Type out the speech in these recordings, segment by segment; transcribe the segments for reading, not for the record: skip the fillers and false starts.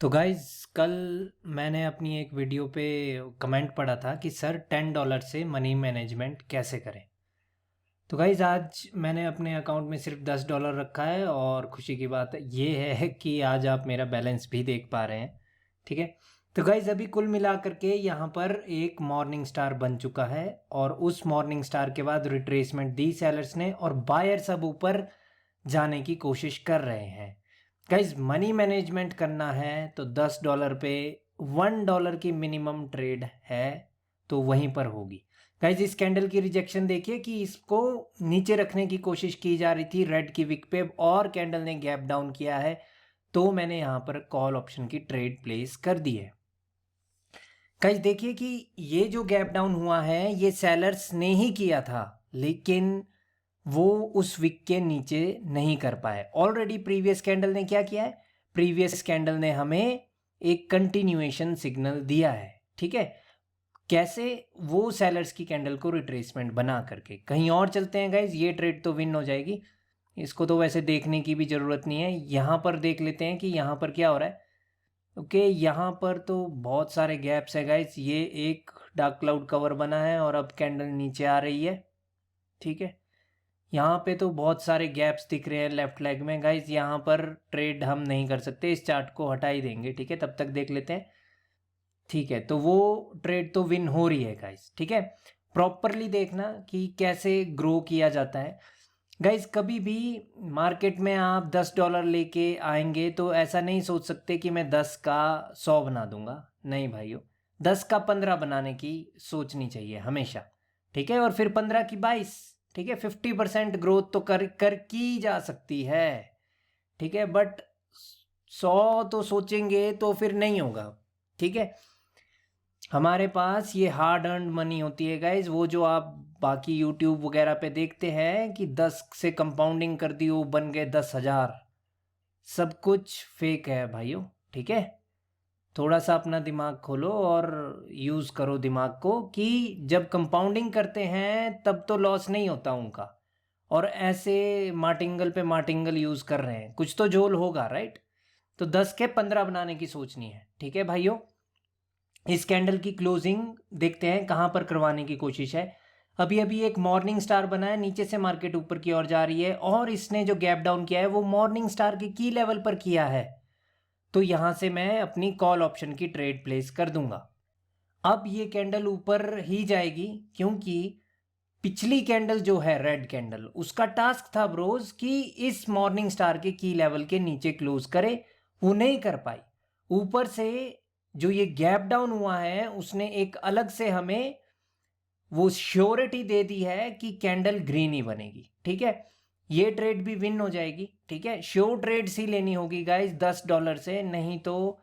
तो गाइज़ कल मैंने अपनी एक वीडियो पे कमेंट पढ़ा था कि सर $10 से मनी मैनेजमेंट कैसे करें। तो गाइज़ आज मैंने अपने अकाउंट में सिर्फ $10 रखा है और खुशी की बात ये है कि आज आप मेरा बैलेंस भी देख पा रहे हैं। ठीक है। तो गाइज़ अभी कुल मिला करके यहाँ पर एक मॉर्निंग स्टार बन चुका है और उस मॉर्निंग स्टार के बाद रिट्रेसमेंट दी सेलर्स ने और बायर्स अब ऊपर जाने की कोशिश कर रहे हैं। गाइज मनी मैनेजमेंट करना है तो $10 पे $1 की मिनिमम ट्रेड है तो वहीं पर होगी। गाइज इस कैंडल की रिजेक्शन देखिए कि इसको नीचे रखने की कोशिश की जा रही थी रेड की विक पे और कैंडल ने गैप डाउन किया है तो मैंने यहाँ पर कॉल ऑप्शन की ट्रेड प्लेस कर दी है। गाइज देखिए कि ये जो गैप डाउन हुआ है ये सेलर्स ने ही किया था लेकिन वो उस विक के नीचे नहीं कर पाए। ऑलरेडी प्रीवियस कैंडल ने क्या किया है, प्रीवियस कैंडल ने हमें एक कंटिन्यूएशन सिग्नल दिया है। ठीक है, कैसे वो सेलर्स की कैंडल को रिट्रेसमेंट बना करके कहीं और चलते हैं गाइज। ये ट्रेड तो विन हो जाएगी, इसको तो वैसे देखने की भी ज़रूरत नहीं है। यहाँ पर देख लेते हैं कि यहाँ पर क्या हो रहा है। ओके यहाँ पर तो बहुत सारे गैप्स है गाइज। ये एक डार्क क्लाउड कवर बना है और अब कैंडल नीचे आ रही है। ठीक है, यहाँ पे तो बहुत सारे गैप्स दिख रहे हैं लेफ्ट लेग में गाइज। यहाँ पर ट्रेड हम नहीं कर सकते, इस चार्ट को हटा ही देंगे। ठीक है, तब तक देख लेते हैं। ठीक है, तो वो ट्रेड तो विन हो रही है गाइज। ठीक है, प्रॉपरली देखना कि कैसे ग्रो किया जाता है गाइज। कभी भी मार्केट में आप $10 लेके आएंगे तो ऐसा नहीं सोच सकते कि मैं 10 का 100 बना दूंगा। नहीं भाइयों, 10 का 15 बनाने की सोचनी चाहिए हमेशा। ठीक है, और फिर 15 की 22। ठीक है, 50% ग्रोथ तो कर की जा सकती है। ठीक है, बट 100 तो सोचेंगे तो फिर नहीं होगा। ठीक है, हमारे पास ये हार्ड अर्न मनी होती है गाइज, वो जो आप बाकी यूट्यूब वगैरह पे देखते हैं कि 10 से कंपाउंडिंग कर दी वो बन गए 10,000। सब कुछ फेक है भाइयों। ठीक है, थोड़ा सा अपना दिमाग खोलो और यूज़ करो दिमाग को कि जब कंपाउंडिंग करते हैं तब तो लॉस नहीं होता उनका, और ऐसे मार्टिंगल पे मार्टिंगल यूज़ कर रहे हैं, कुछ तो झोल होगा राइट। तो 10 के 15 बनाने की सोचनी है। ठीक है भाइयों, इस कैंडल की क्लोजिंग देखते हैं कहाँ पर करवाने की कोशिश है। अभी अभी एक मॉर्निंग स्टार बना है, नीचे से मार्केट ऊपर की ओर जा रही है और इसने जो गैप डाउन किया है वो मॉर्निंग स्टार के की लेवल पर किया है। तो यहां से मैं अपनी कॉल ऑप्शन की ट्रेड प्लेस कर दूंगा। अब ये कैंडल ऊपर ही जाएगी क्योंकि पिछली कैंडल जो है रेड कैंडल, उसका टास्क था ब्रोज कि इस मॉर्निंग स्टार के की लेवल के नीचे क्लोज करे, वो नहीं कर पाई। ऊपर से जो ये गैप डाउन हुआ है उसने एक अलग से हमें वो श्योरिटी दे दी है कि कैंडल ग्रीन ही बनेगी। ठीक है, ये ट्रेड भी विन हो जाएगी। ठीक है, श्योर ट्रेड सी लेनी होगी गाइस $10 से, नहीं तो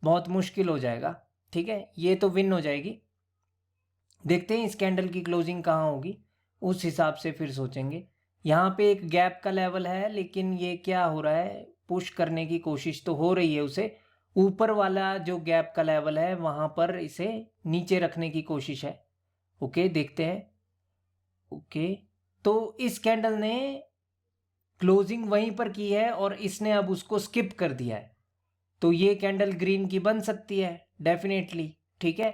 बहुत मुश्किल हो जाएगा। ठीक है, ये तो विन हो जाएगी। देखते हैं इस कैंडल की क्लोजिंग कहाँ होगी, उस हिसाब से फिर सोचेंगे। यहाँ पे एक गैप का लेवल है लेकिन ये क्या हो रहा है, पुश करने की कोशिश तो हो रही है उसे। ऊपर वाला जो गैप का लेवल है वहाँ पर इसे नीचे रखने की कोशिश है। ओके देखते हैं। ओके, तो इस कैंडल ने क्लोजिंग वहीं पर की है और इसने अब उसको स्किप कर दिया है, तो ये कैंडल ग्रीन की बन सकती है डेफिनेटली। ठीक है,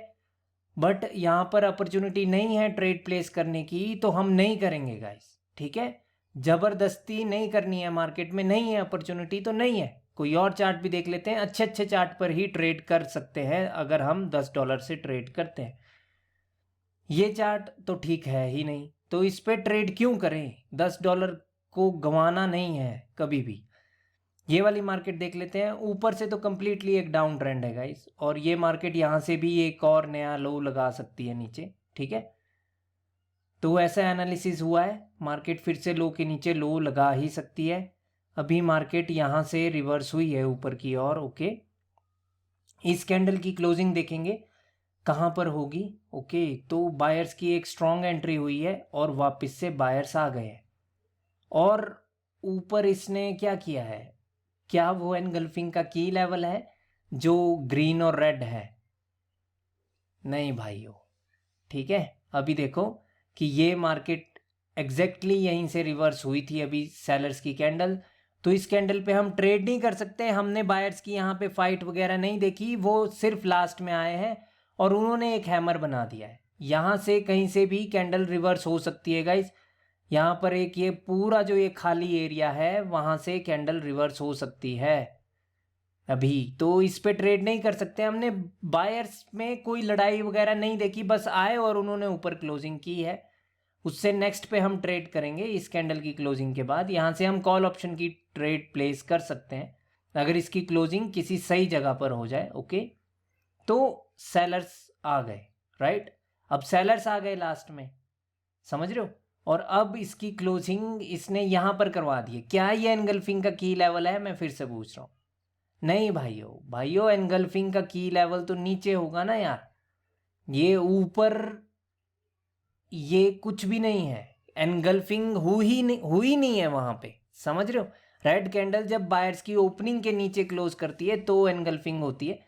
बट यहाँ पर अपॉर्चुनिटी नहीं है ट्रेड प्लेस करने की तो हम नहीं करेंगे गाइस। ठीक है, जबरदस्ती नहीं करनी है, मार्केट में नहीं है अपॉर्चुनिटी तो नहीं है। कोई और चार्ट भी देख लेते हैं, अच्छे अच्छे चार्ट पर ही ट्रेड कर सकते हैं अगर हम $10 से ट्रेड करते हैं। ये चार्ट तो ठीक है ही नहीं तो इस पे ट्रेड क्यों करें, $10 को गंवाना नहीं है कभी भी। ये वाली मार्केट देख लेते हैं, ऊपर से तो कम्प्लीटली एक डाउन ट्रेंड है गाइस और ये मार्केट यहाँ से भी एक और नया लो लगा सकती है नीचे। ठीक है, तो ऐसा एनालिसिस हुआ है, मार्केट फिर से लो के नीचे लो लगा ही सकती है। अभी मार्केट यहाँ से रिवर्स हुई है ऊपर की ओर। ओके, इस कैंडल की क्लोजिंग देखेंगे कहाँ पर होगी। ओके, तो बायर्स की एक स्ट्रॉन्ग एंट्री हुई है और वापस से बायर्स आ गए हैं और ऊपर इसने क्या किया है, क्या वो एनगल्फिंग का की लेवल है जो ग्रीन और रेड है? नहीं भाइयों। ठीक है, अभी देखो कि ये मार्केट एग्जैक्टली यहीं से रिवर्स हुई थी अभी सेलर्स की कैंडल, तो इस कैंडल पे हम ट्रेड नहीं कर सकते। हमने बायर्स की यहाँ पे फाइट वगैरह नहीं देखी, वो सिर्फ लास्ट में आए हैं और उन्होंने एक हैमर बना दिया है। यहाँ से कहीं से भी कैंडल रिवर्स हो सकती है गाइज। यहाँ पर एक ये पूरा जो ये खाली एरिया है वहाँ से कैंडल रिवर्स हो सकती है अभी, तो इस पे ट्रेड नहीं कर सकते। हमने बायर्स में कोई लड़ाई वगैरह नहीं देखी, बस आए और उन्होंने ऊपर क्लोजिंग की है। उससे नेक्स्ट पे हम ट्रेड करेंगे इस कैंडल की क्लोजिंग के बाद। यहाँ से हम कॉल ऑप्शन की ट्रेड प्लेस कर सकते हैं अगर इसकी क्लोजिंग किसी सही जगह पर हो जाए। ओके, तो सेलर्स आ गए, राइट। अब सेलर्स आ गए लास्ट में, समझ रहे हो। और अब इसकी क्लोजिंग इसने यहाँ पर करवा दी है। क्या ये एनगल्फिंग का की लेवल है? मैं फिर से पूछ रहा हूँ। नहीं भाइयों, एनगल्फिंग का की लेवल तो नीचे होगा ना यार, ये ऊपर ये कुछ भी नहीं है। एनगल्फिंग हुई नहीं है वहां पे, समझ रहे हो। रेड कैंडल जब बायर्स की ओपनिंग के नीचे क्लोज करती है तो एनगल्फिंग होती है।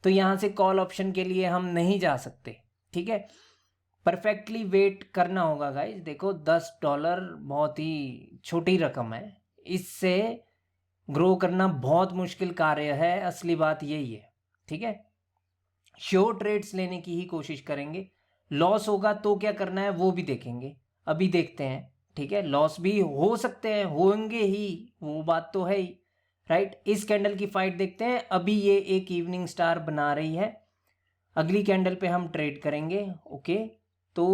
तो यहाँ से कॉल ऑप्शन के लिए हम नहीं जा सकते, ठीक है। परफेक्टली वेट करना होगा गाइज। देखो $10 बहुत ही छोटी रकम है, इससे ग्रो करना बहुत मुश्किल कार्य है। असली बात यही है, ठीक है। श्योर ट्रेड्स लेने की ही कोशिश करेंगे। लॉस होगा तो क्या करना है वो भी देखेंगे, अभी देखते हैं, ठीक है। लॉस भी हो सकते हैं, होंगे ही, वो बात तो है ही, राइट। इस कैंडल की फाइट देखते हैं। अभी ये एक इवनिंग स्टार बना रही है, अगली कैंडल पे हम ट्रेड करेंगे। ओके, तो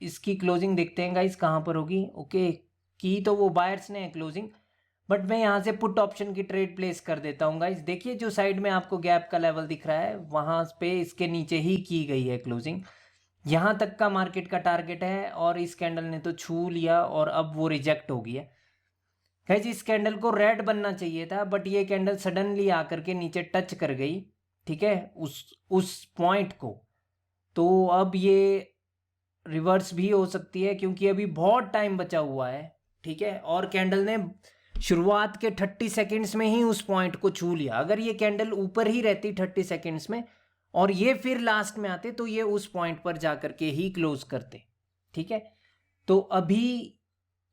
इसकी क्लोजिंग देखते हैं गाइस कहाँ पर होगी। ओके, की तो वो बायर्स ने क्लोजिंग, बट मैं यहाँ से पुट ऑप्शन की ट्रेड प्लेस कर देता हूँ गाइस। देखिए जो साइड में आपको गैप का लेवल दिख रहा है वहाँ पे इसके नीचे ही की गई है क्लोजिंग। यहाँ तक का मार्केट का टारगेट है और इस कैंडल ने तो छू लिया और अब वो रिजेक्ट हो गया गाइस। इस कैंडल को रेड बनना चाहिए था, बट ये कैंडल सडनली आकर के नीचे टच कर गई, ठीक है, उस पॉइंट को। तो अब ये रिवर्स भी हो सकती है क्योंकि अभी बहुत टाइम बचा हुआ है, ठीक है। और कैंडल ने शुरुआत के 30 सेकंड्स में ही उस पॉइंट को छू लिया। अगर ये कैंडल ऊपर ही रहती 30 सेकंड्स में और ये फिर लास्ट में आते तो ये उस पॉइंट पर जाकर के ही क्लोज करते, ठीक है। तो अभी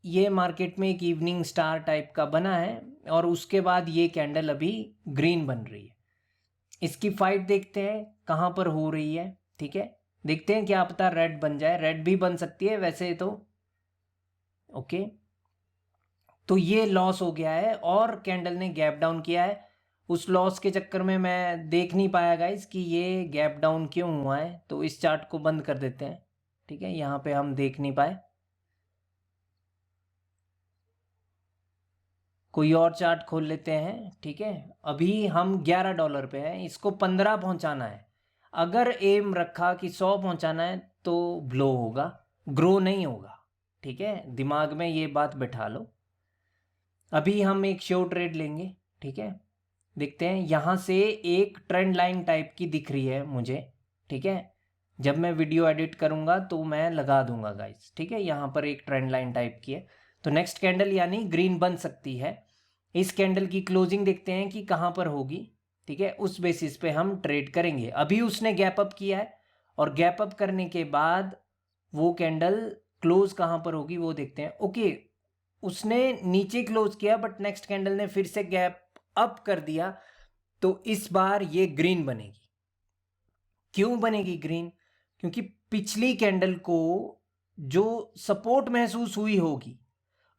ये मार्केट में एक इवनिंग स्टार टाइप का बना है और उसके बाद ये कैंडल अभी ग्रीन बन रही है। इसकी फाइट देखते हैं कहाँ पर हो रही है, ठीक है। देखते हैं क्या पता रेड बन जाए, रेड भी बन सकती है वैसे तो। ओके, तो ये लॉस हो गया है और कैंडल ने गैप डाउन किया है। उस लॉस के चक्कर में मैं देख नहीं पाया गाइस कि ये गैप डाउन क्यों हुआ है, तो इस चार्ट को बंद कर देते हैं, ठीक है। यहाँ पे हम देख नहीं पाए, कोई और चार्ट खोल लेते हैं, ठीक है। अभी हम $11 पे हैं, इसको 15 पहुंचाना है। अगर एम रखा कि 100 पहुंचाना है तो ब्लो होगा, ग्रो नहीं होगा, ठीक है। दिमाग में ये बात बिठा लो। अभी हम एक शो ट्रेड लेंगे, ठीक है। देखते हैं, यहाँ से एक ट्रेंड लाइन टाइप की दिख रही है मुझे, ठीक है। जब मैं वीडियो एडिट करूँगा तो मैं लगा दूंगा गाइस, ठीक है। यहाँ पर एक ट्रेंड लाइन टाइप की है, तो नेक्स्ट कैंडल यानी ग्रीन बन सकती है। इस कैंडल की क्लोजिंग देखते हैं कि कहाँ पर होगी, ठीक है। उस बेसिस पे हम ट्रेड करेंगे। अभी उसने गैप अप किया है और गैप अप करने के बाद वो कैंडल क्लोज कहाँ पर होगी वो देखते हैं। ओके, उसने नीचे क्लोज किया बट नेक्स्ट कैंडल ने फिर से गैप अप कर दिया, तो इस बार ये ग्रीन बनेगी। क्यों बनेगी ग्रीन? क्योंकि पिछली कैंडल को जो सपोर्ट महसूस हुई होगी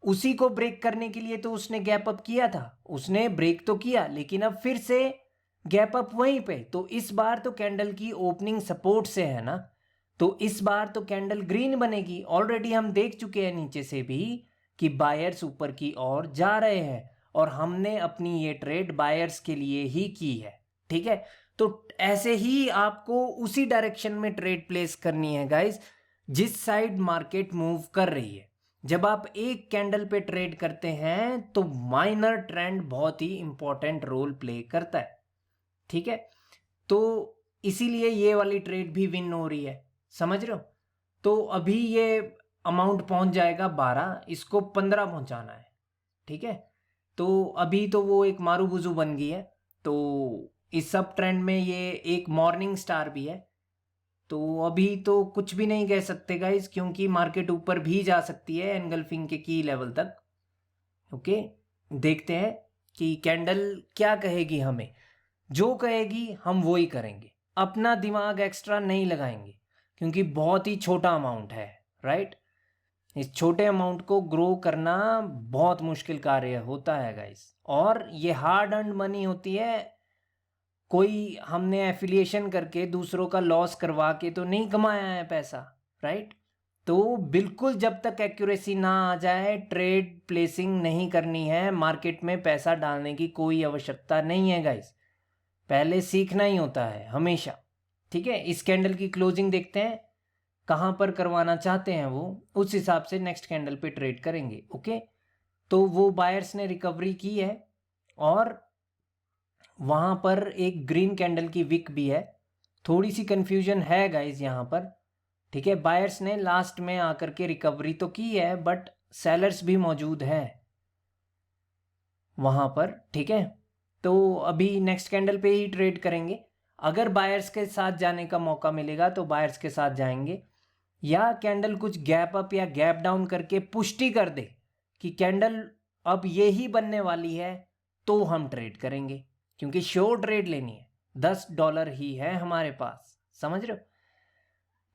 उसी को ब्रेक करने के लिए तो उसने गैप अप किया था। उसने ब्रेक तो किया लेकिन अब फिर से गैप अप वहीं पे, तो इस बार तो कैंडल की ओपनिंग सपोर्ट से है ना, तो इस बार तो कैंडल ग्रीन बनेगी। ऑलरेडी हम देख चुके हैं नीचे से भी कि बायर्स ऊपर की ओर जा रहे हैं और हमने अपनी ये ट्रेड बायर्स के लिए ही की है, ठीक है। तो ऐसे ही आपको उसी डायरेक्शन में ट्रेड प्लेस करनी है गाइस जिस साइड मार्केट मूव कर रही है। जब आप एक कैंडल पे ट्रेड करते हैं तो माइनर ट्रेंड बहुत ही इंपॉर्टेंट रोल प्ले करता है, ठीक है। तो इसीलिए ये वाली ट्रेड भी विन हो रही है, समझ रहे हो। तो अभी ये अमाउंट पहुंच जाएगा 12, इसको 15 पहुंचाना है, ठीक है। तो अभी तो वो एक मारूबुजू बन गई है। तो इस सब ट्रेंड में ये एक मॉर्निंग स्टार भी है, तो अभी तो कुछ भी नहीं कह सकते गाइस क्योंकि मार्केट ऊपर भी जा सकती है एनगल्फिंग के की लेवल तक। ओके, देखते हैं कि कैंडल क्या कहेगी हमें। जो कहेगी हम वो ही करेंगे, अपना दिमाग एक्स्ट्रा नहीं लगाएंगे, क्योंकि बहुत ही छोटा अमाउंट है, राइट। इस छोटे अमाउंट को ग्रो करना बहुत मुश्किल कार्य होता है गाइस, और ये हार्ड अर्न्ड मनी होती है। कोई हमने एफिलिएशन करके दूसरों का लॉस करवा के तो नहीं कमाया है पैसा, राइट। तो बिल्कुल जब तक एक्यूरेसी ना आ जाए ट्रेड प्लेसिंग नहीं करनी है, मार्केट में पैसा डालने की कोई आवश्यकता नहीं है गाइस। पहले सीखना ही होता है हमेशा, ठीक है। इस कैंडल की क्लोजिंग देखते हैं, कहाँ पर करवाना चाहते हैं वो, उस हिसाब से नेक्स्ट कैंडल पे ट्रेड करेंगे, ओके। तो वो बायर्स ने रिकवरी की है और वहाँ पर एक ग्रीन कैंडल की विक भी है। थोड़ी सी कंफ्यूजन है गाइज यहाँ पर, ठीक है। बायर्स ने लास्ट में आकर के रिकवरी तो की है, बट सेलर्स भी मौजूद हैं वहाँ पर, ठीक है। तो अभी नेक्स्ट कैंडल पे ही ट्रेड करेंगे। अगर बायर्स के साथ जाने का मौका मिलेगा तो बायर्स के साथ जाएंगे, या कैंडल कुछ गैप अप या गैप डाउन करके पुष्टि कर दे कि कैंडल अब ये ही बनने वाली है, तो हम ट्रेड करेंगे, क्योंकि श्योर ट्रेड लेनी है। $10 ही है हमारे पास, समझ रहे हो।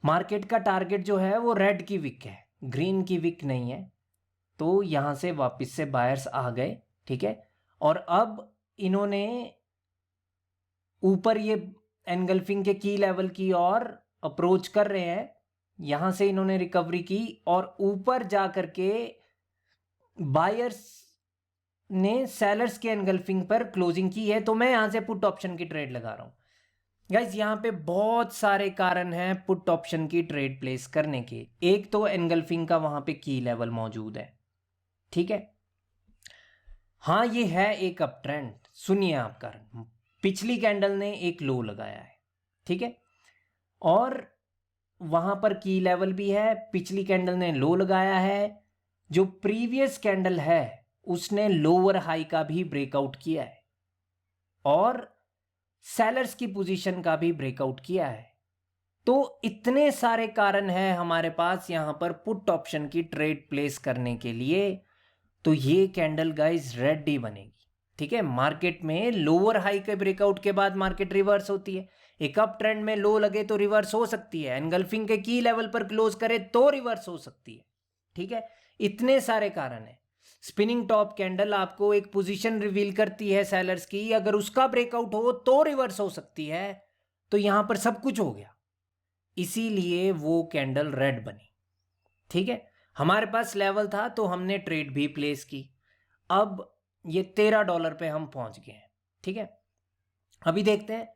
मार्केट का टारगेट जो है वो रेड की विक है, ग्रीन की विक नहीं है। तो यहां से वापस से बायर्स आ गए, ठीक है। और अब इन्होंने ऊपर ये एनगल्फिंग के की लेवल की और अप्रोच कर रहे हैं। यहां से इन्होंने रिकवरी की और ऊपर जा करके बायर्स ने सेलर्स के एनगल्फिंग पर क्लोजिंग की है। तो मैं यहां से पुट ऑप्शन की ट्रेड लगा रहा हूं गाइस। यहां पे बहुत सारे कारण हैं पुट ऑप्शन की ट्रेड प्लेस करने के। एक तो एनगल्फिंग का वहां पे की लेवल मौजूद है, ठीक है। हाँ, ये है एक अप ट्रेंड। सुनिए आप कारण, पिछली कैंडल ने एक लो लगाया है, ठीक है, और वहां पर की लेवल भी है। पिछली कैंडल ने लो लगाया है। जो प्रीवियस कैंडल है उसने लोअर हाई का भी ब्रेकआउट किया है और सेलर्स की पोजीशन का भी ब्रेकआउट किया है। तो इतने सारे कारण हैं हमारे पास यहां पर पुट ऑप्शन की ट्रेड प्लेस करने के लिए। तो ये कैंडल गाइस रेड ही बनेगी, ठीक है। मार्केट में लोअर हाई के ब्रेकआउट के बाद मार्केट रिवर्स होती है। एक अप ट्रेंड में लो लगे तो रिवर्स हो सकती है, एनगल्फिंग के की लेवल पर क्लोज करे तो रिवर्स हो सकती है, ठीक है। इतने सारे कारण हैं। स्पिनिंग टॉप कैंडल आपको एक पोजीशन रिवील करती है सेलर्स की, अगर उसका ब्रेकआउट हो तो रिवर्स हो सकती है। तो यहां पर सब कुछ हो गया, इसीलिए वो कैंडल रेड बनी, ठीक है। हमारे पास लेवल था तो हमने ट्रेड भी प्लेस की। अब ये $13 पे हम पहुंच गए हैं, ठीक है। अभी देखते हैं,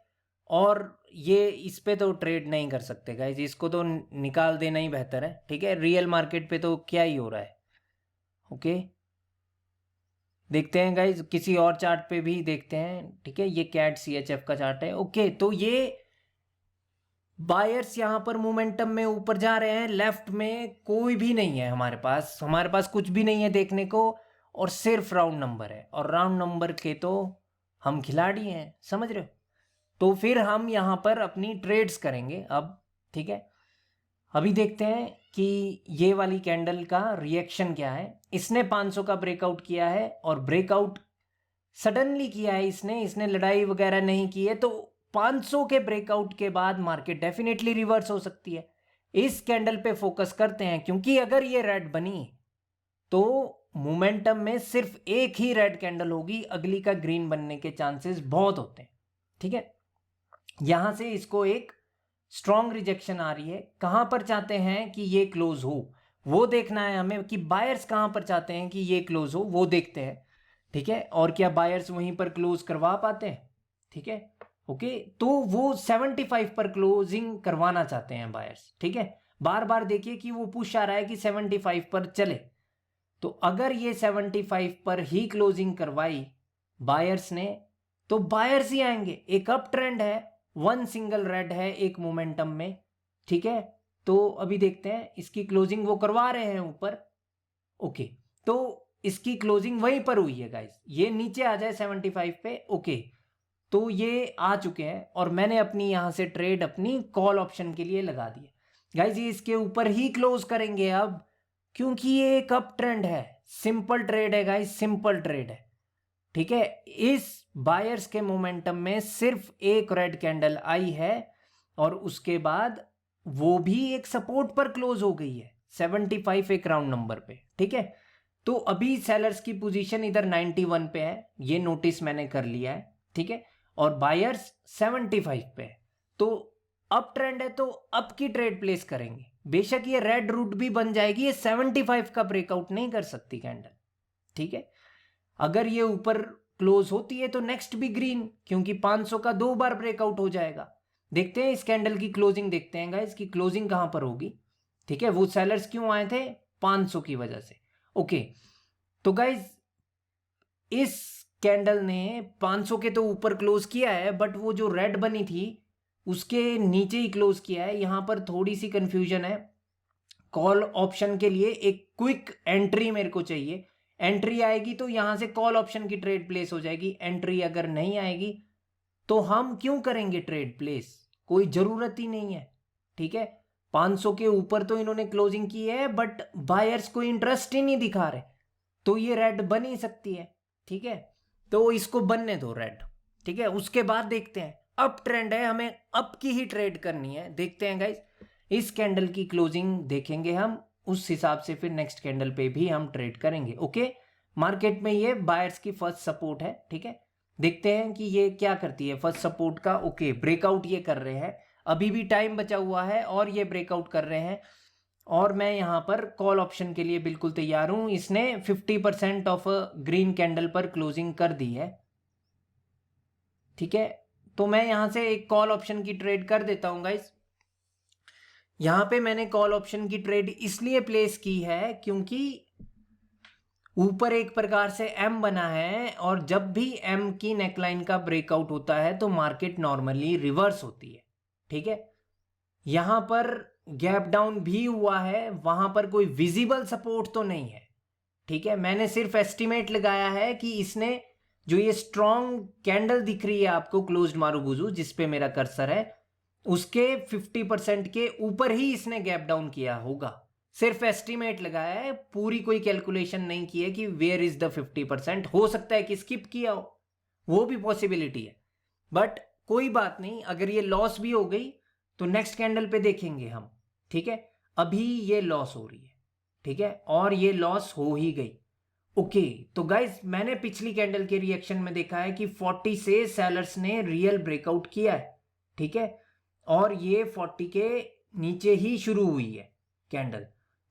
और ये इस पे तो ट्रेड नहीं कर सकते गाइज, इसको तो निकाल देना ही बेहतर है, ठीक है। रियल मार्केट पे तो क्या ही हो रहा है, ओके। देखते हैं गाइज किसी और चार्ट पे भी देखते हैं, ठीक है। ये कैट CHF का चार्ट है, ओके। तो ये बायर्स यहां पर मोमेंटम में ऊपर जा रहे हैं। लेफ्ट में कोई भी नहीं है हमारे पास कुछ भी नहीं है देखने को, और सिर्फ राउंड नंबर है, और राउंड नंबर के तो हम खिलाड़ी हैं, समझ रहे हो। तो फिर हम यहां पर अपनी ट्रेड्स करेंगे अब, ठीक है। अभी देखते हैं कि ये वाली कैंडल का रिएक्शन क्या है। इसने 500 का ब्रेकआउट किया है, और ब्रेकआउट सडनली किया है इसने लड़ाई वगैरह नहीं की है। तो 500 के ब्रेकआउट के बाद मार्केट डेफिनेटली रिवर्स हो सकती है। इस कैंडल पे फोकस करते हैं, क्योंकि अगर ये रेड बनी तो मोमेंटम में सिर्फ एक ही रेड कैंडल होगी, अगली का ग्रीन बनने के चांसेस बहुत होते हैं, ठीक है। यहां से इसको एक स्ट्रॉन्ग रिजेक्शन आ रही है। कहां पर चाहते हैं कि ये क्लोज हो, वो देखना है हमें, कि बायर्स कहां पर चाहते हैं कि ये क्लोज हो, वो देखते हैं, ठीक है। और क्या बायर्स वहीं पर क्लोज करवा पाते हैं, ठीक है, ओके। तो वो 75 पर क्लोजिंग करवाना चाहते हैं बायर्स, ठीक है। बार बार देखिए कि वो पुश आ रहा है कि 75 पर चले। तो अगर ये 75 पर ही क्लोजिंग करवाई बायर्स ने, तो बायर्स ही आएंगे। एक अप ट्रेंड है, वन सिंगल रेड है एक मोमेंटम में, ठीक है। तो अभी देखते हैं इसकी क्लोजिंग वो करवा रहे हैं ऊपर, ओके। तो इसकी क्लोजिंग वहीं पर हुई है गाइस, ये नीचे आ जाए 75 पे, ओके। तो ये आ चुके हैं, और मैंने अपनी यहां से ट्रेड अपनी कॉल ऑप्शन के लिए लगा दिया गाइस। ये इसके ऊपर ही क्लोज करेंगे अब, क्योंकि ये एक अप ट्रेंड है। सिंपल ट्रेड है गाइस, सिंपल ट्रेड है। ठीक है, इस बायर्स के मोमेंटम में सिर्फ एक रेड कैंडल आई है और उसके बाद वो भी एक सपोर्ट पर क्लोज हो गई है 75 एक राउंड नंबर पे। ठीक है, तो अभी सेलर्स की पोजीशन इधर 91 पे है, ये नोटिस मैंने कर लिया है। ठीक है, और बायर्स 75 पे है, तो अप ट्रेंड है तो अप की ट्रेड प्लेस करेंगे। बेशक ये रेड रूट भी बन जाएगी, ये 75 का ब्रेकआउट नहीं कर सकती कैंडल। ठीक है, अगर ये ऊपर क्लोज होती है तो नेक्स्ट भी ग्रीन, क्योंकि 500 का 2 बार ब्रेकआउट हो जाएगा। देखते हैं इस कैंडल की क्लोजिंग, देखते हैं गाइस की क्लोजिंग कहां पर होगी। ठीक है, वो सेलर्स क्यों आए थे? 500 की वजह से। ओके, तो गाइस इस कैंडल ने 500 के तो ऊपर क्लोज किया है, बट वो जो रेड बनी थी उसके नीचे ही क्लोज किया है। यहां पर थोड़ी सी कंफ्यूजन है। कॉल ऑप्शन के लिए एक क्विक एंट्री मेरे को चाहिए। एंट्री आएगी तो यहां से कॉल ऑप्शन की ट्रेड प्लेस हो जाएगी। एंट्री अगर नहीं आएगी तो हम क्यों करेंगे ट्रेड प्लेस, कोई जरूरत ही नहीं है। ठीक है, 500 के ऊपर तो इन्होंने क्लोजिंग की है, बट बायर्स को इंटरेस्ट ही नहीं दिखा रहे, तो ये रेड बन ही सकती है। ठीक है, तो इसको बनने दो रेड। ठीक है, उसके बाद देखते हैं, अप ट्रेंड है, हमें अप की ही ट्रेड करनी है। देखते हैं गाइस, इस कैंडल की क्लोजिंग देखेंगे हम, उस हिसाब से फिर नेक्स्ट कैंडल पे भी हम ट्रेड करेंगे। ओके, मार्केट में ये बायर्स की फर्स्ट सपोर्ट है। ठीक है, देखते हैं कि ये क्या करती है फर्स्ट सपोर्ट का। ओके, ब्रेकआउट ये कर रहे हैं, अभी भी टाइम बचा हुआ है और ये ब्रेकआउट कर रहे हैं, और मैं यहां पर कॉल ऑप्शन के लिए बिल्कुल तैयार हूं। इसने 50% ऑफ ग्रीन कैंडल पर क्लोजिंग कर दी है। ठीक है, तो मैं यहां से एक कॉल ऑप्शन की ट्रेड कर देता हूं गाइस। यहां पे मैंने कॉल ऑप्शन की ट्रेड इसलिए प्लेस की है क्योंकि ऊपर एक प्रकार से एम बना है, और जब भी एम की नेकलाइन का ब्रेकआउट होता है तो मार्केट नॉर्मली रिवर्स होती है। ठीक है, यहां पर गैप डाउन भी हुआ है, वहां पर कोई विजिबल सपोर्ट तो नहीं है। ठीक है, मैंने सिर्फ एस्टिमेट लगाया है कि इसने जो ये स्ट्रॉन्ग कैंडल दिख रही है आपको क्लोज्ड मारुबुजू जिस पे मेरा कर्सर है, उसके 50% के ऊपर ही इसने गैप डाउन किया होगा। सिर्फ एस्टिमेट लगाया है, पूरी कोई कैलकुलेशन नहीं की है कि वेयर इज द 50%। हो सकता है कि स्किप किया हो, वो भी पॉसिबिलिटी है, बट कोई बात नहीं। अगर ये लॉस भी हो गई तो नेक्स्ट कैंडल पे देखेंगे हम। ठीक है, अभी ये लॉस हो रही है। ठीक है, और ये लॉस हो ही गई। ओके, तो गाइस मैंने पिछली कैंडल के रिएक्शन में देखा है कि 40 से सेलर्स ने रियल ब्रेकआउट किया है। ठीक है, और ये 40 के नीचे ही शुरू हुई है कैंडल,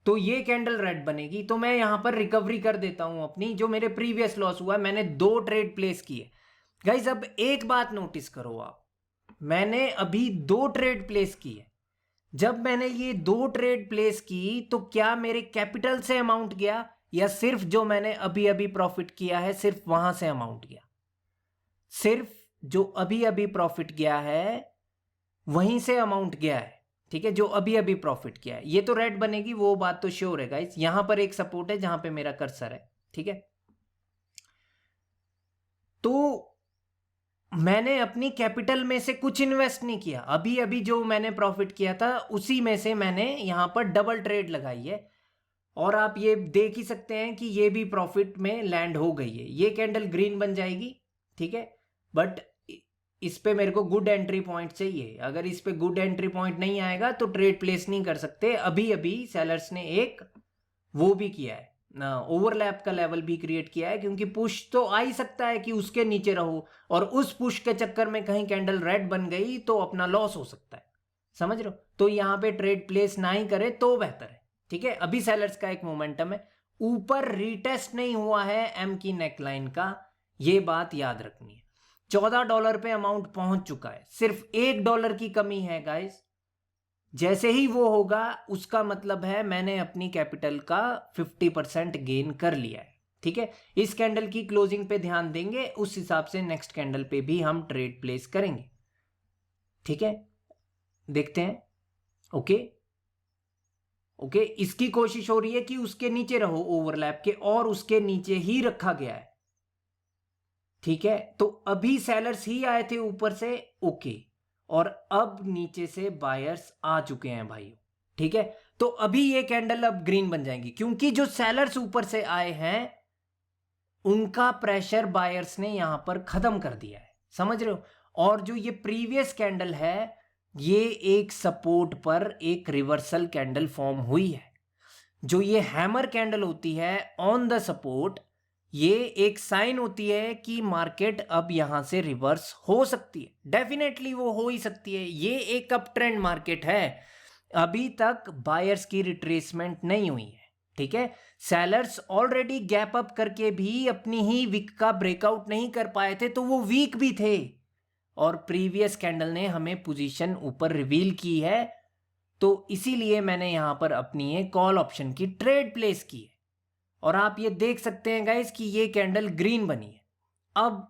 तो ये कैंडल रेड बनेगी। तो मैं यहां पर रिकवरी कर देता हूं अपनी, जो मेरे प्रीवियस लॉस हुआ है। मैंने 2 ट्रेड प्लेस किए गाइस। अब एक बात नोटिस करो आप, मैंने अभी 2 ट्रेड प्लेस की है। जब मैंने ये 2 ट्रेड प्लेस की तो क्या मेरे कैपिटल से अमाउंट गया, या सिर्फ जो मैंने अभी अभी प्रॉफिट किया है सिर्फ वहां से अमाउंट गया? सिर्फ जो अभी अभी प्रॉफिट गया है वहीं से अमाउंट गया है। ठीक है, जो अभी अभी प्रॉफिट किया है, ये तो रेड बनेगी, वो बात तो श्योर है गाइस। यहां पर एक सपोर्ट है जहां पे मेरा कर्सर है। ठीक है, तो मैंने अपनी कैपिटल में से कुछ इन्वेस्ट नहीं किया, अभी अभी जो मैंने प्रॉफिट किया था उसी में से मैंने यहां पर डबल ट्रेड लगाई है, और आप ये देख ही सकते हैं कि ये भी प्रॉफिट में लैंड हो गई है। ये कैंडल ग्रीन बन जाएगी। ठीक है, बट इस पे मेरे को गुड एंट्री पॉइंट चाहिए। अगर इस पे गुड एंट्री पॉइंट नहीं आएगा तो ट्रेड प्लेस नहीं कर सकते। अभी अभी सेलर्स ने एक वो भी किया है ना, ओवरलैप का लेवल भी क्रिएट किया है, क्योंकि पुश तो आ ही सकता है कि उसके नीचे रहो, और उस पुश के चक्कर में कहीं कैंडल रेड बन गई तो अपना लॉस हो सकता है। समझ रहे हो? तो यहां पे ट्रेड प्लेस ना ही करे तो बेहतर है। ठीक है, अभी सेलर्स का एक मोमेंटम है, ऊपर रीटेस्ट नहीं हुआ है एम की नेकलाइन का, ये बात याद रखनी है। $14 पे अमाउंट पहुंच चुका है, सिर्फ $1 की कमी है गाइस। जैसे ही वो होगा उसका मतलब है मैंने अपनी कैपिटल का 50% गेन कर लिया है। ठीक है, इस कैंडल की क्लोजिंग पे ध्यान देंगे, उस हिसाब से नेक्स्ट कैंडल पे भी हम ट्रेड प्लेस करेंगे। ठीक है, देखते हैं। ओके ओके, इसकी कोशिश हो रही है कि उसके नीचे रहो ओवरलैप के, और उसके नीचे ही रखा गया है। ठीक है, तो अभी सेलर्स ही आए थे ऊपर से। ओके, और अब नीचे से बायर्स आ चुके हैं भाइयों। ठीक है, तो अभी ये कैंडल अब ग्रीन बन जाएंगी, क्योंकि जो सेलर्स ऊपर से आए हैं उनका प्रेशर बायर्स ने यहां पर खत्म कर दिया है, समझ रहे हो। और जो ये प्रीवियस कैंडल है, ये एक सपोर्ट पर एक रिवर्सल कैंडल फॉर्म हुई है। जो ये हैमर कैंडल होती है ऑन द सपोर्ट, ये एक साइन होती है कि मार्केट अब यहां से रिवर्स हो सकती है। डेफिनेटली वो हो ही सकती है, ये एक अप ट्रेंड मार्केट है, अभी तक बायर्स की रिट्रेसमेंट नहीं हुई है, ठीक है। सेलर्स ऑलरेडी गैप अप करके भी अपनी ही वीक का ब्रेकआउट नहीं कर पाए थे, तो वो वीक भी थे, और प्रीवियस कैंडल ने हमें पोजीशन ऊपर रिवील की है, तो इसीलिए मैंने यहां पर अपनी एक कॉल ऑप्शन की ट्रेड प्लेस की है। और आप ये देख सकते हैं गाइस कि ये कैंडल ग्रीन बनी है। अब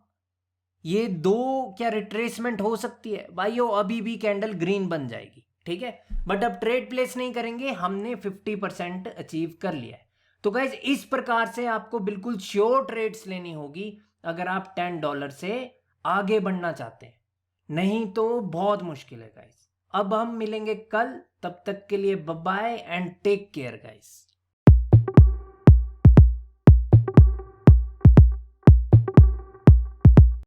ये दो क्या रिट्रेसमेंट हो सकती है भाइयों, अभी भी कैंडल ग्रीन बन जाएगी, ठीक है। बट अब ट्रेड प्लेस नहीं करेंगे, हमने 50% अचीव कर लिया है। तो गाइस इस प्रकार से आपको बिल्कुल श्योर ट्रेड्स लेनी होगी अगर आप $10 से आगे बढ़ना चाहते हैं, नहीं तो बहुत मुश्किल है गाइस। अब हम मिलेंगे कल, तब तक के लिए bye bye and take care guys.